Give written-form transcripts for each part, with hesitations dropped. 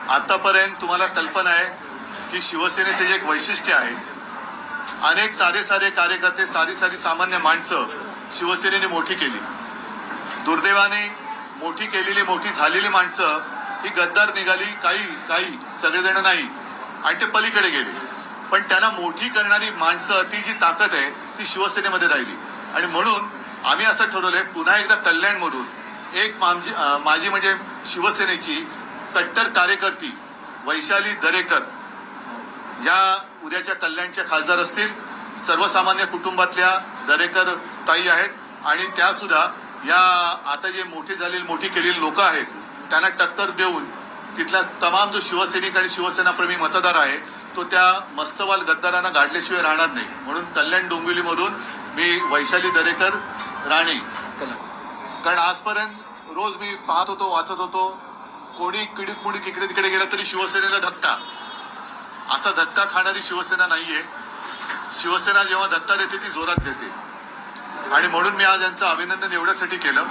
आतापर्यंत तुम्हाला कल्पना आहे की शिवसेनेचे जे एक वैशिष्ट्य आहे, अनेक साधे कार्यकर्ते, साधी सामान्य माणसं शिवसेनेने मोठी केली. दुर्दैवाने मोठी केलेली, मोठी झालेली माणसं ही गद्दार निघाली. काही सगळेजण नाही, आणि ते पलीकडे गेले. पण त्यांना मोठी करणारी माणसं, ती जी ताकद आहे ती शिवसेनेमध्ये राहिली. आणि म्हणून आम्ही असं ठरवलंय, पुन्हा एकदा कल्याणमधून एक माझी म्हणजे शिवसेनेची कट्टर कार्यकर्ती वैशाली दरेकर या उद्याच्या कल्याणच्या खासदार असतील. सर्वसामान्य कुटुंबातल्या दरेकर ताई आहेत, आणि त्या सुद्धा या आता जे मोठी केलेली लोक आहेत त्यांना टक्कर देऊन तिथला तमाम जो शिवसैनिक आणि शिवसेनाप्रेमी मतदार आहे तो त्या मस्तवाल गद्दारांना गाडल्याशिवाय राहणार नाही. म्हणून कल्याण डोंबिवलीमधून मी वैशाली दरेकर राणे, कारण आजपर्यंत रोज मी पाहत होतो, वाचत होतो, कोणी इकडे तिकडे गेला तरी शिवसेनेला धक्का. असा धक्का खाणारी शिवसेना नाहीये. शिवसेना जेव्हा धक्का देते ती जोरात देते. आणि म्हणून मी आज यांचं अभिनंदन एवढ्यासाठी केलं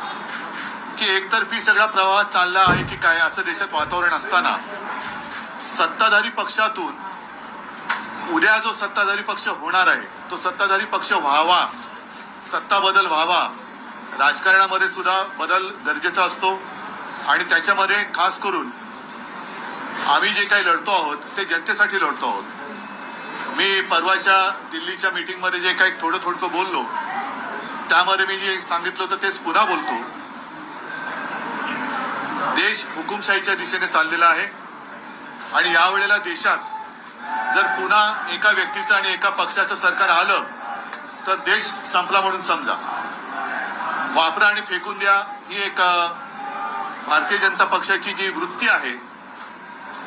की एकतर्फी सगळा प्रवाह चालला आहे की काय असं देशात वातावरण असताना सत्ताधारी पक्षातून उद्या जो सत्ताधारी पक्ष होणार आहे तो सत्ताधारी पक्ष व्हावा, सत्ता बदल व्हावा. राजकारणामध्ये सुद्धा बदल गरजेचा असतो, आणि त्याच्यामध्ये खास करून आम्ही जे काही लढतो आहोत ते जनतेसाठी लढतो आहोत. मी परवाच्या दिल्लीच्या मीटिंगमध्ये जे काही थोडं बोललो त्यामध्ये मी जे सांगितलं होतं तेच पुन्हा बोलतो. देश हुकुमशाहीच्या दिशेने चाललेला आहे, आणि यावेळेला देशात जर पुन्हा एका व्यक्तीचं आणि एका पक्षाचं सरकार आलं तर देश संपला म्हणून समजा. वापरा आणि फेकून द्या ही एक भारतीय जनता पक्षाची जी वृत्ती आहे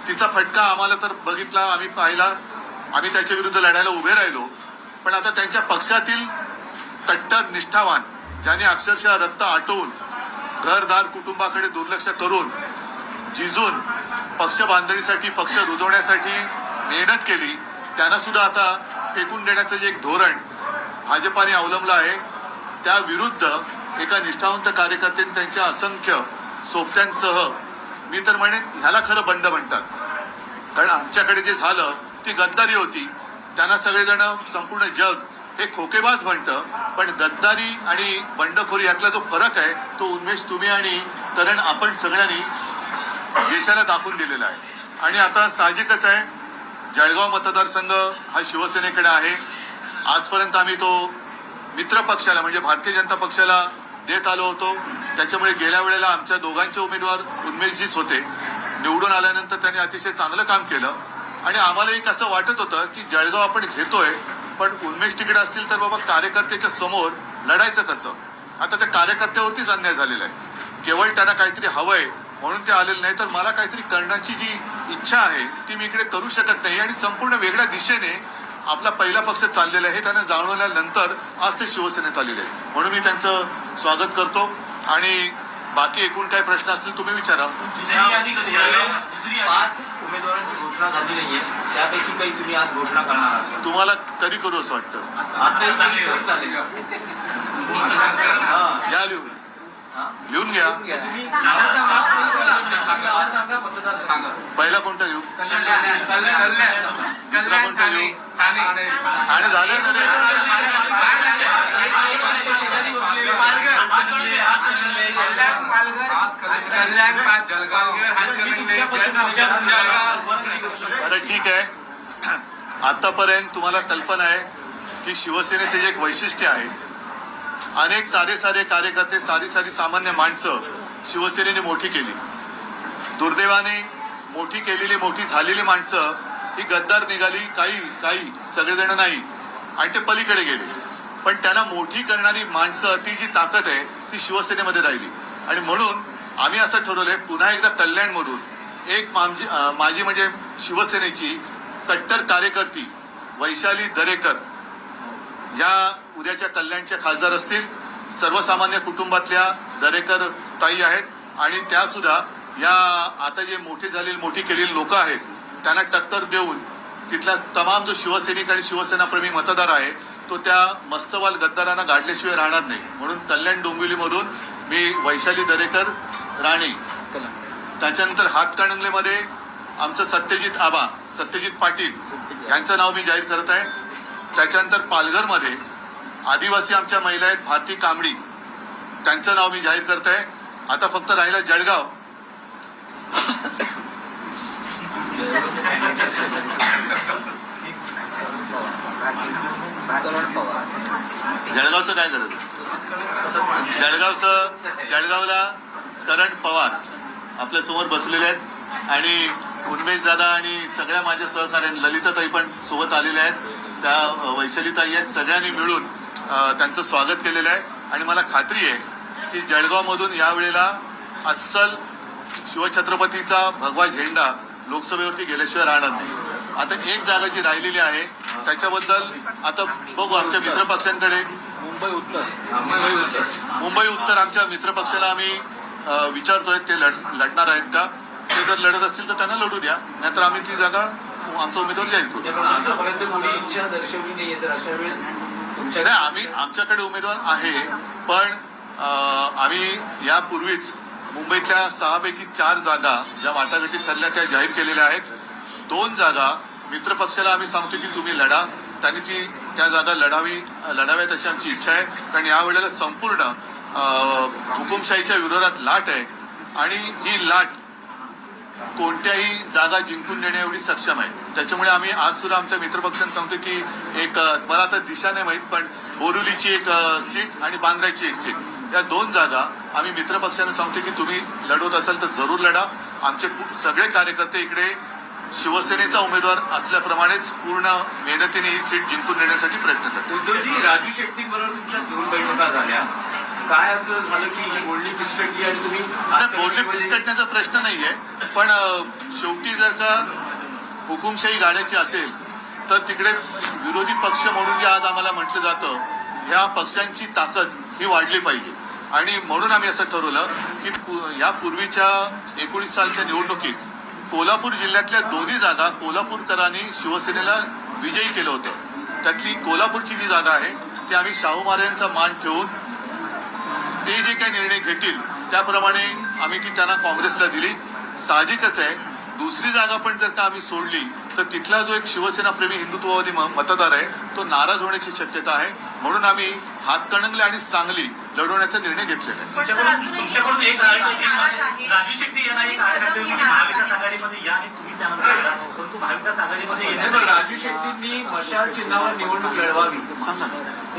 तिचा फटका आम्हाला तर बघितला, आम्ही पाहिला. आम्ही त्याच्या विरुद्ध लढायला उभे राहिलो. पण आता त्यांच्या पक्षातील कट्टर निष्ठावान, ज्याने अक्षरशः रक्त आटवून घरदार कुटुंबाकडे दुर्लक्ष करून जिजून पक्ष बांधणीसाठी, पक्ष रुजवण्यासाठी मेहनत केली, त्यांना सुद्धा आता फेकून देण्याचं जे एक धोरण भाजपाने अवलंबलं आहे त्या विरुद्ध एका निष्ठावंत कार्यकर्त्यांनी त्यांच्या असंख्य सोबत्यांसह, मी तर म्हणेन ह्याला खरं बंड म्हणतात. कारण आमच्याकडे जे झालं ती गद्दारी होती. त्यांना सगळेजण, संपूर्ण जग हे खोकेबाज म्हणतं, पण गद्दारी आणि बंडखोरी यातला जो फरक आहे तो उन्मेष तुम्ही आणि तरण आपण सगळ्यांनी देशाला दाखवून दिलेला आहे. आणि आता साहजिकच आहे, जळगाव मतदारसंघ हा शिवसेनेकडे आहे. आजपर्यंत आम्ही तो मित्र पक्षाला म्हणजे भारतीय जनता पक्षाला देत आलो होतो. त्याच्यामुळे गेल्या वेळेला आमच्या दोघांचे उमेदवार उन्मेषजीच होते. निवडून आल्यानंतर त्यांनी अतिशय चांगलं काम केलं, आणि आम्हाला एक असं वाटत होतं की जळगाव आपण घेतोय, पण उन्मेष तिकडे असतील तर बाबा कार्यकर्त्याच्या समोर लढायचं कसं. आता त्या कार्यकर्त्यावरतीच अन्याय झालेला आहे. केवळ त्यांना काहीतरी हवंय म्हणून ते आलेले नाही, तर मला काहीतरी करण्याची जी इच्छा आहे ती मी इकडे करू शकत नाही. आणि संपूर्ण वेगळ्या दिशेने आपला पहिला पक्ष चाललेला आहे हे त्यांना जाणवल्यानंतर आज ते शिवसेनेत आलेले आहेत. म्हणून मी त्यांचं स्वागत करतो. आणि बाकी एकूण काही प्रश्न असतील तुम्ही विचारा. 5 उमेदवारांची घोषणा झाली नाहीये, त्यापैकी काही तुम्ही आज घोषणा करणार आहात? तुम्हाला कधी करू असं वाटतं? या लिहून घ्या. पहिला कोणता घेऊ, दुसरा कोणता घेऊ? ठाणे झालं ना रे. बरं ठीक आहे. आतापर्यंत तुम्हाला कल्पना आहे की शिवसेनेचे जे एक वैशिष्ट्य आहे, अनेक साधे कार्यकर्ते, साधी सामान्य माणसं शिवसेनेने मोठी केली. दुर्दैवाने मोठी केलेली, मोठी झालेली माणसं ही गद्दार निघाली. काही सगळेजण नाही, आणि ते पलीकडे गेले. पण त्यांना मोठी करणारी माणसं, ती जी ताकद आहे ती शिवसेनेमध्ये राहिली. आणि म्हणून आम्ही असं ठरवलंय, पुन्हा एकदा कल्याणमधून एक माझी म्हणजे शिवसेनेची कट्टर कार्यकर्ती वैशाली दरेकर या उद्याच्या कल्याणच्या खासदार असतील. सर्वसामान्य कुटुंबातल्या दरेकर ताई आहेत, आणि त्या सुद्धा या आता जे मोठी केलेली लोक आहेत त्यांना टक्कर देऊन तिथला तमाम जो शिवसैनिक आणि शिवसेनाप्रेमी मतदार आहे तो त्या मस्तवाल गद्दारांना गाडल्याशिवाय राहणार नाही. म्हणून कल्याण डोंबिवलीमधून मी वैशाली दरेकर राणे, त्याच्यानंतर हातकणंगलेमध्ये आमचं सत्यजित पाटील यांचं नाव मी जाहीर करत आहे. त्याच्यानंतर पालघरमध्ये आदिवासी आमच्या महिला आहेत भारती कांबडी, त्यांचं नाव मी जाहीर करत आहे. आता फक्त राहिला जळगाव. जळगावचं काय गरज? जळगावला करण पवार आपल्या समोर बसलेले आहेत आणि उन्मेष दादा आणि सगळ्या माझ्या सहकार्यांनी ललिताताई पण सोबत आलेल्या आहेत, त्या वैशालीताई आहेत. सगळ्यांनी मिळून त्यांचं स्वागत केलेलं आहे आणि मला खात्री आहे की जळगावमधून यावेळेला अस्सल शिवछत्रपतीचा भगवा झेंडा लोकसभेवरती गेल्याशिवाय राहणार नाही. आता एक जागा जी राहिलेली आहे त्याच्याबद्दल आता बघू. आमच्या मित्रपक्षांकडे मुंबई उत्तर आमच्या मित्रपक्षाला आम्ही विचारतोय ते लढणार आहेत का. ते जर लढत असतील तर त्यांना लढू द्या, नाहीतर आम्ही ती जागा आमचा उमेदवार जाहीर करू. नाही, आमच्याकडे उमेदवार आहे, पण आम्ही यापूर्वीच मुंबईतल्या 6 पैकी 4 जागा ज्या वाटाघाटी ठरल्या त्या जाहीर केलेल्या आहेत. 2 जागा मित्रपक्षाला आम्ही सांगतो की तुम्ही लढा, त्यांनी त्या जागा लढाव्यात अशी आमची इच्छा आहे. कारण यावेळेला संपूर्ण हुकुमशाहीच्या विरोधात लाट आहे आणि ही लाट कोणत्याही जागा जिंकून देण्या एवढी सक्षम आहे. त्याच्यामुळे आम्ही आज सुद्धा आमच्या मित्रपक्षांना सांगतो की एक मला आता दिशा नाही माहीत, पण बोरिवलीची एक सीट आणि बांद्राची एक सीट, या 2 जागा आम्ही मित्रपक्षांना सांगतो की तुम्ही लढवत असाल तर जरूर लढा. आमचे सगळे कार्यकर्ते इकडे शिवसेनेचा उमेदवार असल्याप्रमाणेच पूर्ण मेहनतीने ही सीट जिंकून देण्यासाठी प्रयत्न करतात. उद्धवजी, राजू शेट्टी बरोबर तुमच्या 2 बैठका झाल्या, काय असं झालं की ही बोलणी फिसकटली आणि तुम्ही बोलणी फिसकटण्याचा प्रश्न नाहीये, पण शेवटी जर का हुकुमशाही गाड्याची असेल तर तिकडे विरोधी पक्ष म्हणून जे आज आम्हाला म्हटलं जातं, ह्या पक्षांची ताकद ही वाढली पाहिजे. आणि म्हणून आम्ही असं ठरवलं की यापूर्वीच्या 19 सालच्या निवडणुकीत कोल्हापूर जिल्ह्यातल्या 2 जागा कोल्हापूरकरांनी शिवसेनेला विजयी केलं होतं. त्यातली कोल्हापूरची जी जागा आहे ती आम्ही शाहू महाराजांचा मान ठेवून ते जे काही निर्णय घेतील त्याप्रमाणे आम्ही ती त्यांना काँग्रेसला दिली. साहजिकच आहे, दुसरी जागा पण जर का आम्ही सोडली तर तिथला जो एक शिवसेनाप्रेमी हिंदुत्ववादी मतदार आहे तो नाराज होण्याची शक्यता आहे. म्हणून आम्ही हातकणंगले आणि सांगली लढवण्याचा निर्णय घेतलेला आहे. तुमच्याकडून एक राजू शेट्टी यांना एक महाविकास आघाडीमध्ये या आणि तुम्ही त्यानंतर परंतु महाविकास आघाडीमध्ये येण्यासाठी राजू शेट्टींनी मशाल चिन्हावर निवडणूक लढवावी.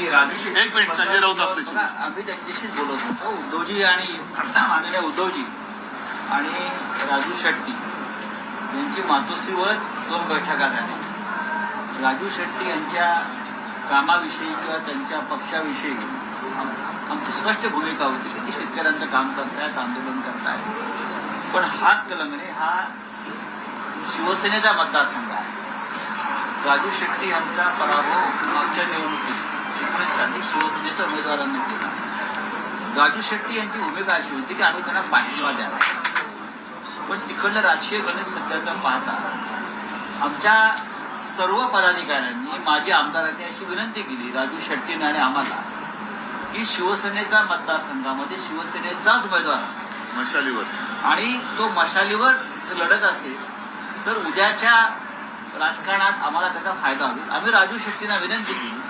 राजू शेट्टी एक मिनिट, संजय राऊत आपल्याशी आम्ही त्यांच्याशीच बोलत होतो. उद्धवजी आणि माननीय उद्धवजी आणि राजू शेट्टी यांची मातोश्रीवरच 2 बैठका झाल्या. राजू शेट्टी यांच्या कामाविषयी किंवा त्यांच्या पक्षाविषयी आमची स्पष्ट भूमिका होती की ते शेतकऱ्यांचं काम करतायत, आंदोलन करतायत. पण हातकणंगले हा शिवसेनेचा मतदारसंघ आहे. राजू शेट्टी यांचा पराभव मागच्या निवडणुकीत 19 साली शिवसेनेच्या उमेदवारांनी केला. राजू शेट्टी यांची भूमिका अशी होती की आम्ही त्यांना पाठिंबा द्यावा, पण तिकडलं राजकीय गणित सध्याचा पाहता आमच्या सर्व पदाधिकाऱ्यांनी माजी आमदारांनी अशी विनंती केली राजू शेट्टीने आणि आम्हाला की शिवसेनेचा मतदारसंघामध्ये शिवसेनेचाच उमेदवार असेल मशालीवर, आणि तो मशालीवर लढत असेल तर उद्याच्या राजकारणात आम्हाला त्याचा फायदा होईल. आम्ही राजू शेट्टींना विनंती केली,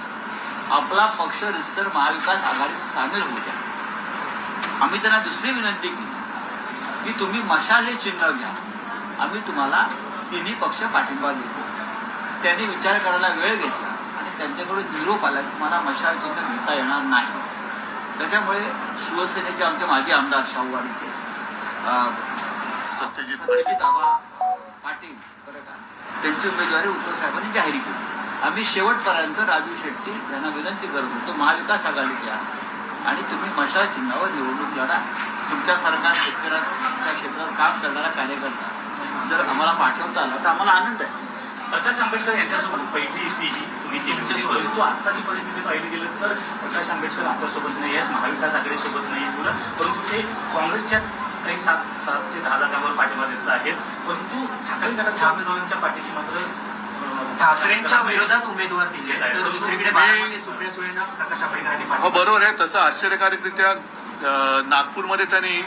आपला पक्ष रितसर महाविकास आघाडीत सामील होऊ द्या. आम्ही त्यांना दुसरी विनंती केली की तुम्ही मशाल हे चिन्ह घ्या, आम्ही तुम्हाला 3 पक्ष पाठिंबा देतो. त्यांनी विचार करायला वेळ घेतला आणि त्यांच्याकडून निरोप आला की मला मशाल चिन्ह घेता येणार नाही. त्याच्यामुळे शिवसेनेचे आमचे माजी आमदार शाहूवाडीचे सत्यजित आबा पाटील त्यांची उमेदवारी उद्धव साहेबांनी जाहीर केली. आम्ही शेवटपर्यंत राजू शेट्टी यांना विनंती करत होतो महाविकास आघाडीत या आणि तुम्ही मशाल चिन्हावर निवडणूक लढा. तुमच्यासारखा शेतकऱ्यांच्या क्षेत्रात काम करणारा कार्यकर्ता जर आम्हाला पाठवता आला तर आम्हाला आनंद आहे. प्रकाश आंबेडकर यांच्यासोबत पहिली टीजी तुम्ही केली, परंतु आत्ताची परिस्थिती पाहिली गेलं तर प्रकाश आंबेडकर आपल्यासोबत नाही आहेत, महाविकास आघाडीसोबत नाही आहेत, परंतु ते काँग्रेसच्या काही 7 ते 10 जागांवर पाठिंबा देत आहेत. परंतु ठाकरे गटाच्या उमेदवारांच्या पाठीशी मात्र ठाकरेंच्या विरोधात उमेदवार दिले आहेत. तर दुसरीकडे बारामतीत सुप्रिया सुळेंना प्रकाश आंबेडकरांनी हो बरोबर आहे. तसं आश्चर्यकारकरित्या नागपूरमध्ये त्यांनी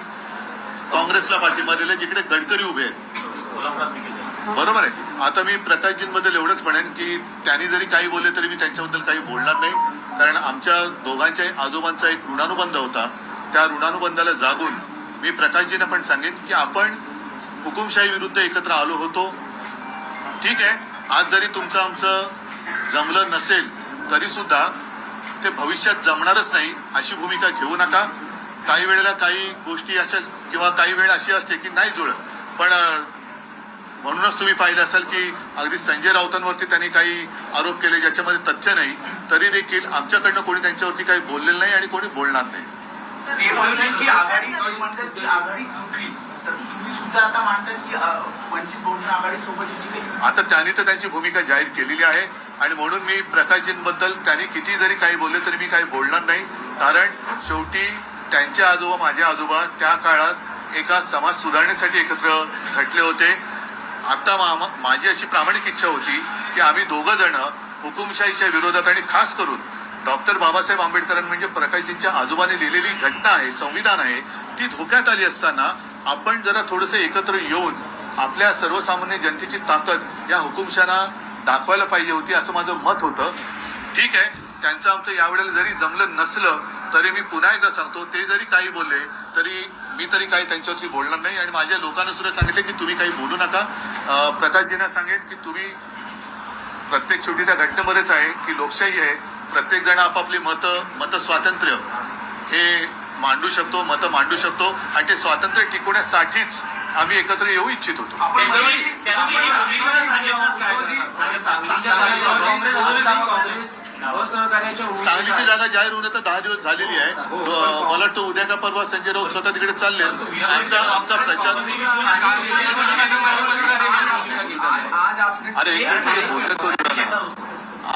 काँग्रेसला पाठिंबा दिला जिकडे गडकरी उभे आहेत. कोल्हापुरात देखील झालं. बरोबर आहे. आता मी प्रकाशजींबद्दल एवढंच म्हणेन की त्यांनी जरी काही बोलले तरी मी त्यांच्याबद्दल काही बोलणार नाही, कारण आमच्या दोघांच्या आजोबांचा एक ऋणानुबंध होता. त्या ऋणानुबंधाला जागून मी प्रकाशजींना पण सांगेन की आपण हुकुमशाही विरुद्ध एकत्र आलो होतो. ठीक आहे, आज जरी तुमचं आमचं जमलं नसेल तरी सुद्धा ते भविष्यात जमणारच नाही अशी भूमिका घेऊ नका. काही वेळेला काही गोष्टी अशा किंवा काही वेळ अशी असते की नाही जुळत, पण म्हणूनच तुम्ही पाहिलं असाल की अगदी संजय राऊतांवरती त्यांनी काही आरोप केले ज्याच्यामध्ये तथ्य नाही, तरी देखील आमच्याकडनं कोणी त्यांच्यावरती काही बोललेलं नाही आणि कोणी बोलणार नाही. ते म्हणतात की आघाडी म्हणतात की आघाडी तुटली, तर तुम्ही सुद्धा आता मानतात की वंचित बहुजन आघाडी सोबत युती केली. आता त्यांनी तर त्यांची भूमिका जाहीर केलेली आहे आणि म्हणून मी प्रकाशजींबद्दल त्यांनी किती जरी काही बोलले तरी मी काही बोलणार नाही, कारण शेवटी त्यांचे आजोबा माझे आजोबा त्या काळात एका समाज सुधारणेसाठी एकत्र झटले होते. आता माझी अशी प्रामाणिक इच्छा होती की आम्ही दोघं जण हुकुमशाहीच्या विरोधात आणि खास करून डॉक्टर बाबासाहेब आंबेडकरांनी म्हणजे प्रकाशजींच्या आजोबाने लिहिलेली घटना आहे, संविधान आहे, ती धोक्यात आली असताना आपण जरा थोडंसं एकत्र येऊन आपल्या सर्वसामान्य जनतेची ताकद या हुकुमशाहांना दाखवायला पाहिजे होती असं माझं मत होतं. ठीक आहे, त्यांचं आमचं यावेळेला जरी जमलं नसलं तरी मी पुन्हा एकदा सांगतो, ते जरी काही बोलले तरी मी तरी काही त्यांच्यावरती बोलणार नाही आणि माझ्या लोकांना सुद्धा सांगितले की तुम्ही काही बोलू नका. प्रकाशजींना सांगेन की तुम्ही प्रत्येक शेवटी त्या घटनेमध्येच आहे की लोकशाही आहे, प्रत्येक जण आपापली मत स्वातंत्र्य हे मांडू शकतो, मतं मांडू शकतो आणि ते स्वातंत्र्य टिकवण्यासाठीच आम्ही एकत्र येऊ इच्छित होतो. सांगलीची जागा जाहीर होऊन आता 10 दिवस झालेली आहे. मला वाटतं उद्या का परवा संजय राऊत स्वतः तिकडे चालले. आमचा प्रचार अरे एक मिनिट बोलतो.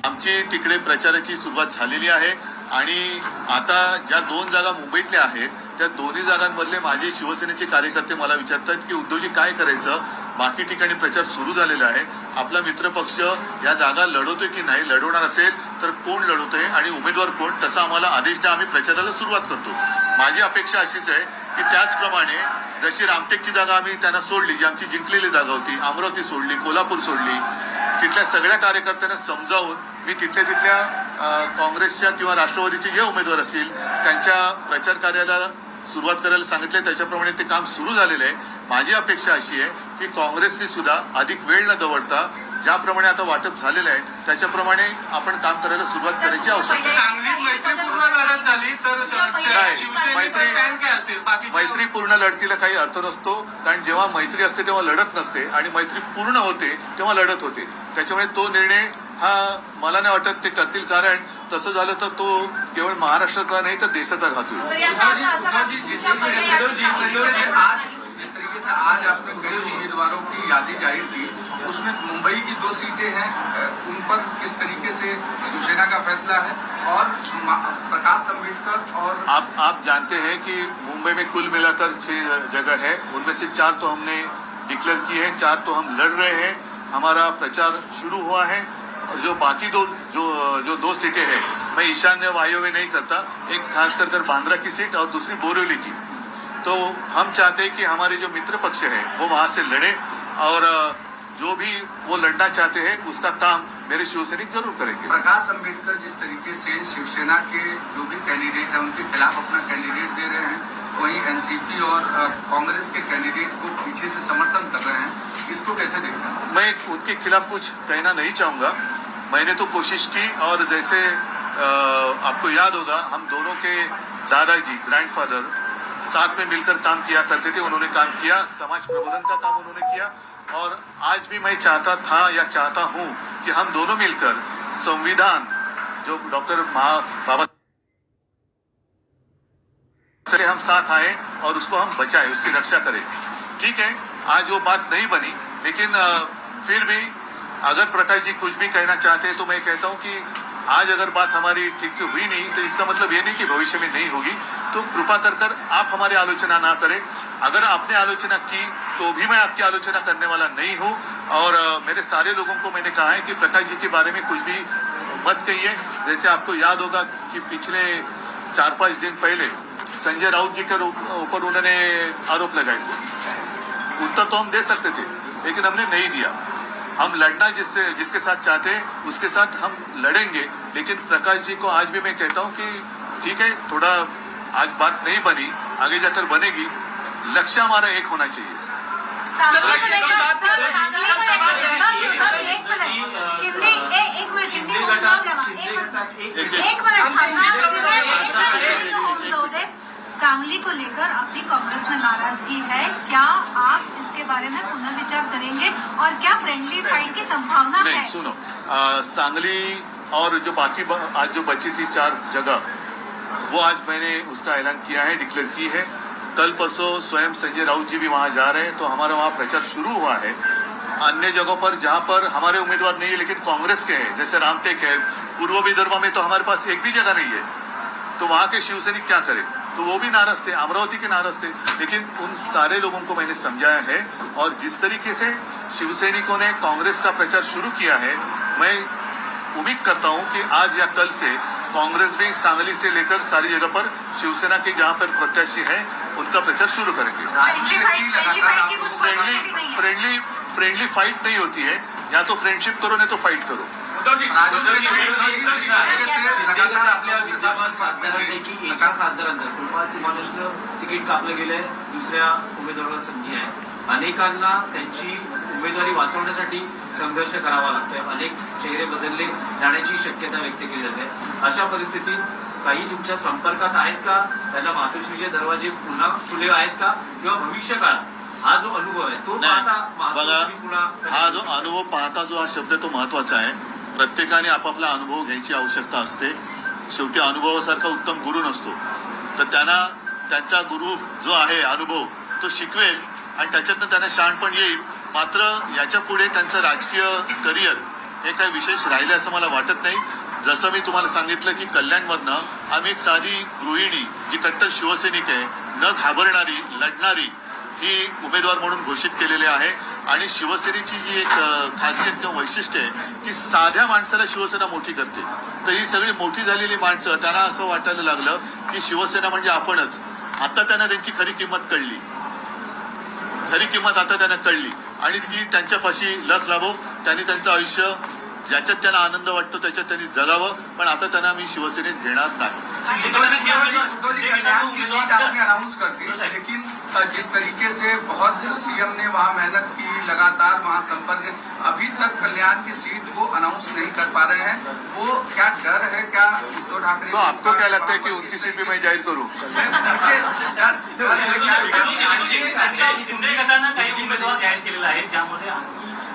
आमची तिकडे प्रचाराची सुरुवात झालेली आहे आणि आता ज्या 2 जागा मुंबईतल्या आहेत त्या दोन्ही जागांमधले माझे शिवसेनेचे कार्यकर्ते मला विचारतात की उद्धवजी काय करायचं, बाकी ठिकाणी प्रचार सुरू झालेला आहे, आपला मित्रपक्ष या जागा लढवतोय की नाही, लढवणार असेल तर कोण लढवतोय आणि उमेदवार कोण, तसा आम्हाला आदेश द्या, आम्ही प्रचाराला सुरुवात करतो. माझी अपेक्षा अशीच आहे की त्याचप्रमाणे जशी रामटेकची जागा आम्ही त्यांना सोडली, जी आमची जिंकलेली जागा होती, अमरावती सोडली, कोल्हापूर सोडली, तिथल्या सगळ्या कार्यकर्त्यांना समजावून मी तिथल्या काँग्रेसच्या किंवा राष्ट्रवादीचे जे उमेदवार असतील त्यांच्या प्रचार कार्याला सुरुवात करायला सांगितले. त्याच्याप्रमाणे ते काम सुरू झालेलं आहे. माझी अपेक्षा अशी आहे की काँग्रेसने सुद्धा अधिक वेळ न दवडता ज्याप्रमाणे आता वाटप झालेलं आहे त्याच्याप्रमाणे आपण काम करायला सुरुवात करायची आवश्यकता आहे. सांगलीत मैत्रीपूर्ण लढत झाली तर शिवसेनेचा प्लॅन काय असेल? मैत्रीपूर्ण लढतीला काही अर्थ नसतो, कारण जेव्हा मैत्री असते तेव्हा लढत नसते आणि मैत्री पूर्ण होते तेव्हा लढत होते. त्याच्यामुळे तो निर्णय हा मला नाही वाटत ते करतील, कारण तसं झालं तर तो केवळ महाराष्ट्राचा नाही तर देशाचा घात होईल. जिस तरीके से आज आपने कई उम्मीदवारों की यादी जाहिर की, उसमें मुंबई की 2 सीटें हैं, उन पर किस तरीके से शिवसेना का फैसला है और प्रकाश अम्बेडकर और आप जानते हैं कि मुंबई में कुल मिलाकर 6 जगह है, उनमें से 4 तो हमने डिक्लेयर की है, 4 तो हम लड़ रहे हैं, हमारा प्रचार शुरू हुआ है. जो बाकी जो 2 सीटें हैं, मैं ईशान्य वायव्य नहीं करता, एक खास कर बांद्रा की सीट और दूसरी बोरिवली की. तो हम चाहते हैं कि हमारे जो मित्र पक्ष है वो वहां से लड़े और जो भी वो लड़ना चाहते हैं उसका काम मेरे शिवसैनिक जरूर करेंगे. प्रकाश अम्बेडकर जिस तरीके से शिवसेना के जो भी कैंडिडेट हैं उनके खिलाफ अपना कैंडिडेट दे रहे हैं, वहीं एनसीपी और कांग्रेस के कैंडिडेट को पीछे से समर्थन कर रहे हैं, इसको कैसे देखते हैं? मैं उनके खिलाफ कुछ कहना नहीं चाहूंगा. मैंने तो कोशिश की और जैसे आपको याद होगा हम दोनों के दादाजी ग्रैंडफादर साथ में मिलकर काम किया करते थे. उन्होंने काम किया, समाज प्रबोधन का काम उन्होंने किया और आज भी मैं चाहता था या चाहता हूं कि हम दोनों मिलकर संविधान जो डॉक्टर बाबा से हम साथ आए और उसको हम बचाएं, उसकी रक्षा करें. ठीक है, आज वो बात नहीं बनी, लेकिन फिर भी अगर प्रकाश जी कुछ भी कहना चाहते हैं तो मैं कहता हूं कि आज अगर बात हमारी ठीक से हुई नहीं तो इसका मतलब ये नहीं कि भविष्य में नहीं होगी. तो कृपा कर आप हमारी आलोचना ना करें. अगर आपने आलोचना की तो भी मैं आपकी आलोचना करने वाला नहीं हूं और मेरे सारे लोगों को मैंने कहा है कि प्रकाश जी के बारे में कुछ भी मत कहिए. जैसे आपको याद होगा कि पिछले 4-5 दिन पहले संजय राउत जी के ऊपर उन्होंने आरोप लगाए. उत्तर तो हम दे सकते थे, लेकिन हमने नहीं दिया। हम लड़ना जिसके साथ चाहते हैं उसके साथ हम लड़ेंगे, लेकिन प्रकाश जी को आज भी मैं कहता हूं कि ठीक है, थोड़ा आज बात नहीं बनी, आगे जाकर बनेगी, लक्ष्य हमारा एक होना चाहिए। सांगली को लेकर अभी कांग्रेस में नाराजगी है, क्या आप इसके बारे में पुनर्विचार करेंगे और क्या फ्रेंडली फाइट की संभावना है? नहीं, सुनो, सांगली और जो बाकी आज जो बची थी 4 जगह, वो आज मैंने उसका ऐलान किया है, डिक्लेयर की है। कल परसों स्वयं संजय राउत जी भी वहां जा रहे हैं, तो हमारा वहां प्रचार शुरू हुआ है। अन्य जगहों पर जहां पर हमारे उम्मीदवार नहीं है लेकिन कांग्रेस के हैं, जैसे रामटेक है, पूर्व विदर्भ में तो हमारे पास एक भी जगह नहीं है, तो वहां के शिवसैनिक क्या करें? तो वो भी नाराज थे, अमरावती के नाराज थे, लेकिन उन सारे लोगों को मैंने समझाया है। और जिस तरीके से शिवसैनिकों ने कांग्रेस का प्रचार शुरू किया है, मैं उम्मीद करता हूं कि आज या कल से कांग्रेस भी सांगली से लेकर सारी जगह पर शिवसेना के जहां पर प्रत्याशी है उनका प्रचार शुरू करेंगे। फ्रेंडली फाइट नहीं होती है, या तो फ्रेंडशिप करो नहीं तो फाइट करो। लगातार आपल्या विद्यमान खासदारांपैकी एका खासदारांचं कृपाल मॉडेलचं तिकीट कापलं गेलंय, दुसऱ्या उमेदवाराला संधी आहे। अनेकांना त्यांची उमेदवारी वाचवण्यासाठी संघर्ष करावा लागतोय, अनेक चेहरे बदलले जाण्याची शक्यता व्यक्त केली जाते। अशा परिस्थितीत काही तुमच्या संपर्कात आहेत का? त्यांना मातोश्रीचे दरवाजे पुन्हा खुले आहेत का? किंवा भविष्य काळात हा जो अनुभव आहे तो पाहता मातोश्री पुन्हा हा जो अनुभव पाहता जो हा शब्द तो महत्वाचा आहे। प्रत्येकाने आपापला अनुभव घ्यायची आवश्यकता असते। शेवटी अनुभवासारखा उत्तम गुरु नसतो, तर त्यांना त्यांचा गुरु जो आहे अनुभव तो शिकवेल आणि त्याच्यातनं त्यांना शहाणपण येईल। मात्र याच्या पुढे त्यांचं राजकीय करिअर हे काही विशेष राहिले असं मला वाटत नाही। जसं मी तुम्हाला सांगितलं की कल्याणमधनं आम्ही एक साधी गृहिणी जी कट्टर शिवसैनिक आहे, न घाबरणारी, लढणारी ही उमेदवार म्हणून घोषित केलेले आहे। आणि शिवसेनेची जी एक खासियत किंवा वैशिष्ट्य आहे की साध्या माणसाला शिवसेना मोठी करते, तर ही सगळी मोठी झालेली माणसं त्यांना असं वाटायला लागलं की शिवसेना म्हणजे आपणच। आता त्यांना त्यांची खरी किंमत कळली, खरी किंमत आता त्यांना कळली आणि ती त्यांच्यापाशी लख लाभो। त्यांनी त्यांचं आयुष्य ज्याच्यात त्यांना आनंद वाटतो त्याच्यात त्यांनी जगावं, पण आता त्यांना मी शिवसेनेत घेणार नाही। उद्धव जी कल्याण की सीट आपने अनाउंस कर दी, लेकिन जिस तरीके से बहुत सीएम ने वहां मेहनत की, लगातार वहां संपर्क, अभी तक कल्याण की सीट को अनाउंस नहीं कर पा रहे हैं, वो क्या डर है? क्या उद्धव ठाकरे तो आपको क्या लगता है कि उनकी सीट भी मैं जाहीर करूं? शिंदे गटानं काही उमेदवार जाहीर केलेला आहे, ज्यामध्ये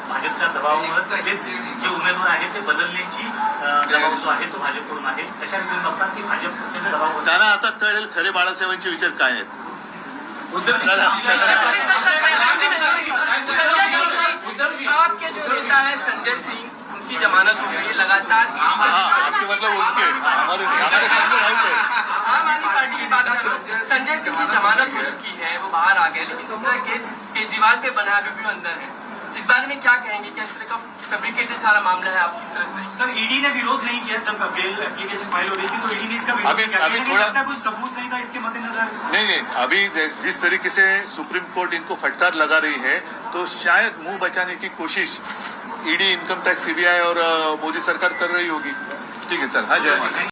भाजपच्या दबावामुळे जे उमेदवार आहेत ते बदलण्याची दबाव जो आहे तो भाजपकडून आहे। अशा रीतीने बघतात की भाजपच्या दबावावर त्यांना आता कळेल खरे बाळासाहेबांचे विचार काय आहेत। आपके जो नेता है संजय सिंह, उनकी जमानत हो गई लगातार। आपके मतलब उनके हमारे सामने राउत है। आम आदमी पार्टी की बात करो, संजय सिंह की जमानत हो चुकी है, वो बाहर आ गए, लेकिन इस तरह केस केजरीवाल पे बना अभी भी अंदर है। इस बारे में क्या कहेंगे? क्या इस तरह का फैब्रिकेटेड सारा मामला है? आप किस तरह से? सर, ईडी ने विरोध नहीं किया जब बेल एप्लीकेशन फाइल हो रही थी, तो ईडी ने इसका विरोध किया। अभी थोड़ा कुछ सबूत नहीं था इसके मद्देनजर। नहीं, अभी जिस तरीके से सुप्रीम कोर्ट इनको फटकार लगा रही है, तो शायद मुंह बचाने की कोशिश ईडी, इनकम टैक्स, सीबीआई और मोदी सरकार कर रही होगी। ठीक है, चल, हाँ, जय माता।